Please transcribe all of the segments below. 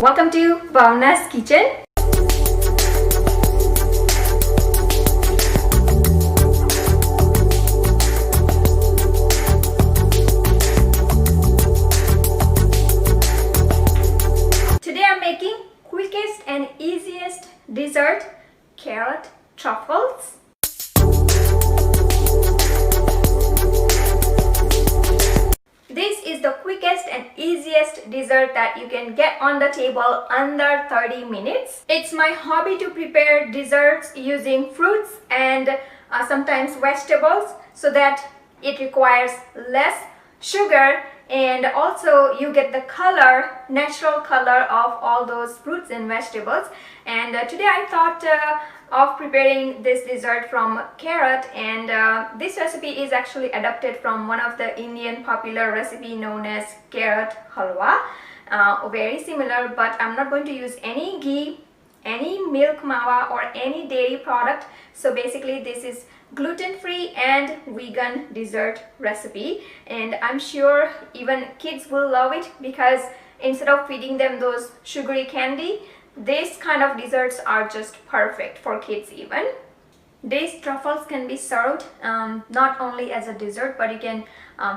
Welcome to Bhavna's Kitchen. Today I'm making quickest and easiest dessert, carrot truffles. This is the quickest and easiest dessert that you can get on the table under 30 minutes. It's my hobby to prepare desserts using fruits and sometimes vegetables so that it requires less sugar and also you get the color, natural color of all those fruits and vegetables. And today I thought of preparing this dessert from carrot, and this recipe is actually adapted from one of the Indian popular recipe known as carrot halwa. Very similar, but I'm not going to use any ghee, any milk mawa or any dairy product. So basically this is gluten-free and vegan dessert recipe, and I'm sure even kids will love it because instead of feeding them those sugary candy, these kind of desserts are just perfect for kids even. These truffles can be served not only as a dessert, but you can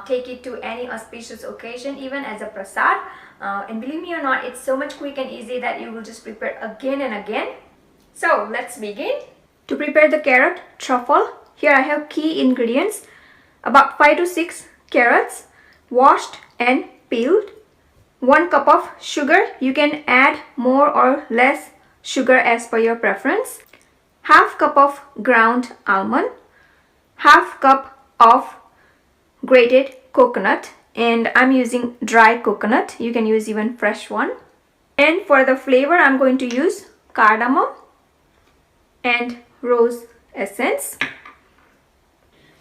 take it to any auspicious occasion, even as a prasad. And believe me or not, it's so much quick and easy that you will just prepare again and again. So let's begin. To prepare the carrot truffle, here I have key ingredients: about 5 to 6 carrots, washed and peeled. 1 cup of sugar. You can add more or less sugar as per your preference. Half cup of ground almond. Half cup of grated coconut, and I'm using dry coconut. You can use even fresh one. And for the flavor, I'm going to use cardamom and rose essence.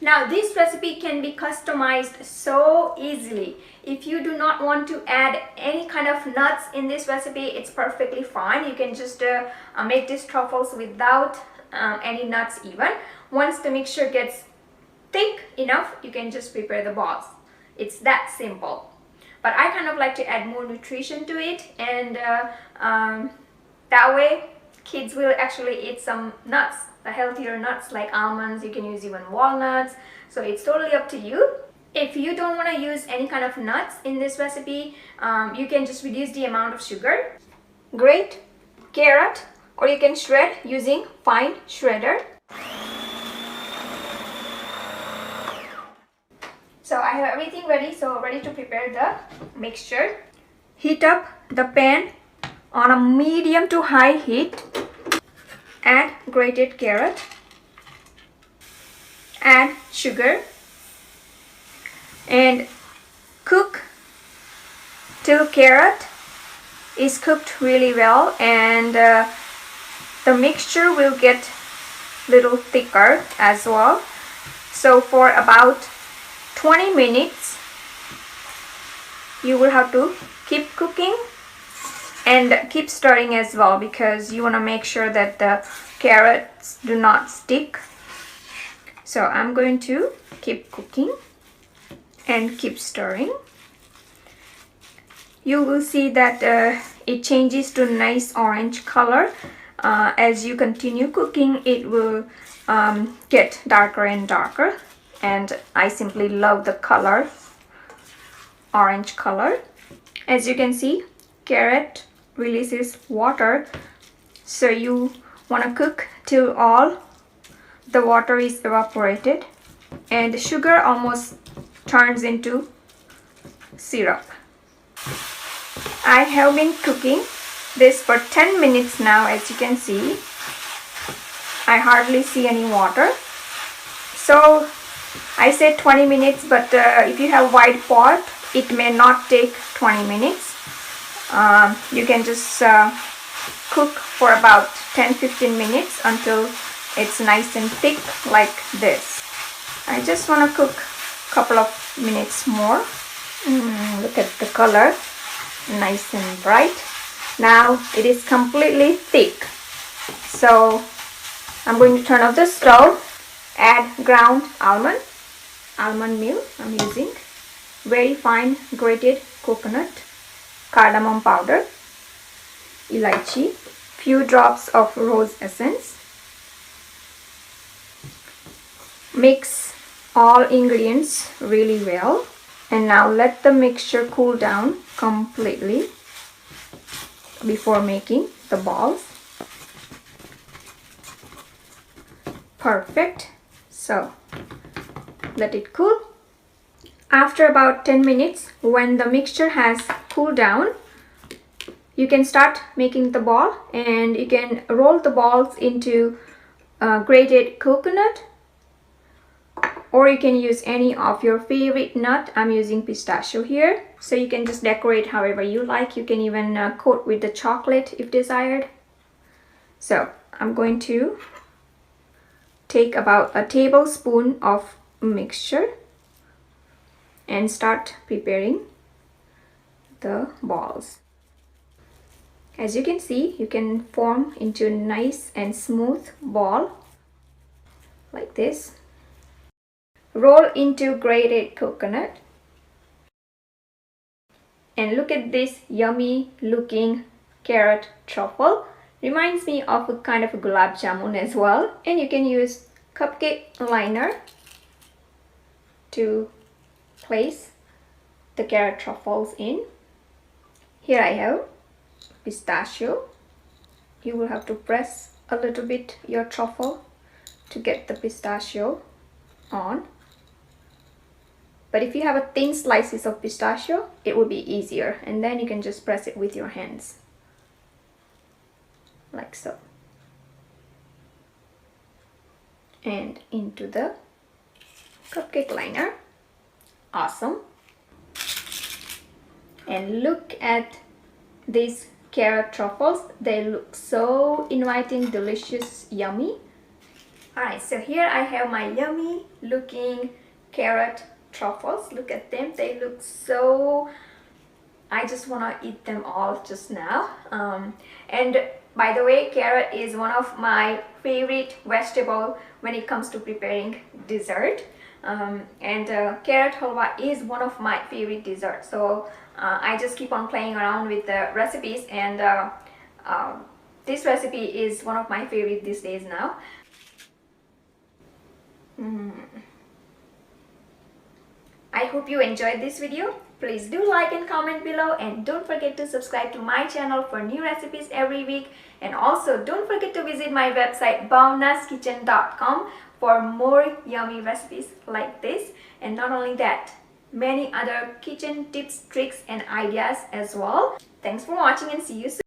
Now this recipe can be customized so easily. If you do not want to add any kind of nuts in this recipe, it's perfectly fine. You can just make these truffles without any nuts even. Once the mixture gets thick enough, you can just prepare the balls. It's that simple. But I kind of like to add more nutrition to it, and that way kids will actually eat some nuts, the healthier nuts like almonds. You can use even walnuts, so it's totally up to you. If you don't want to use any kind of nuts in this recipe, you can just reduce the amount of sugar. Grate carrot, or you can shred using fine shredder. So I have everything ready, so ready to prepare the mixture. Heat up the pan on a medium to high heat. Add grated carrot, add sugar, and cook till carrot is cooked really well, and the mixture will get little thicker as well. So for about 20 minutes you will have to keep cooking and keep stirring as well, because you want to make sure that the carrots do not stick. So I'm going to keep cooking and keep stirring. You will see that it changes to nice orange color. As you continue cooking, it will get darker and darker, and I simply love the color, orange color. As you can see, carrot releases water, so you want to cook till all the water is evaporated and the sugar almost turns into syrup. I have been cooking this for 10 minutes now. As you can see, I hardly see any water. So I said 20 minutes, but if you have wide pot, it may not take 20 minutes. You can just cook for about 10-15 minutes until it's nice and thick like this. I just want to cook a couple of minutes more. Look at the color, nice and bright. Now it is completely thick, so I'm going to turn off the stove. Add ground almond meal. I'm using very fine grated coconut, cardamom powder, elaichi, few drops of rose essence. Mix all ingredients really well, and now let the mixture cool down completely before making the balls. Perfect. So let it cool. After about 10 minutes, when the mixture has cooled down, you can start making the ball, and you can roll the balls into grated coconut, or you can use any of your favorite nut. I'm using pistachio here, so you can just decorate however you like. You can even coat with the chocolate if desired. So I'm going to take about a tablespoon of mixture and start preparing the balls. As you can see, you can form into a nice and smooth ball like this. Roll into grated coconut. And look at this yummy looking carrot truffle. Reminds me of a kind of a gulab jamun as well. And you can use cupcake liner to place the carrot truffles in. Here I have pistachio. You will have to press a little bit your truffle to get the pistachio on. But if you have a thin slices of pistachio, it will be easier, and then you can just press it with your hands like so, and into the cupcake liner. Awesome. And look at these carrot truffles. They look so inviting, delicious, yummy. Alright, so here I have my yummy looking carrot truffles. Look at them. They look so... I just want to eat them all just now. And by the way, carrot is one of my favorite vegetable when it comes to preparing dessert. Carrot halwa is one of my favorite desserts. So I just keep on playing around with the recipes, and this recipe is one of my favorite these days now. I hope you enjoyed this video. Please do like and comment below, and don't forget to subscribe to my channel for new recipes every week. And also don't forget to visit my website bhavnaskitchen.com for more yummy recipes like this. And not only that, many other kitchen tips, tricks and ideas as well. Thanks for watching, and see you soon.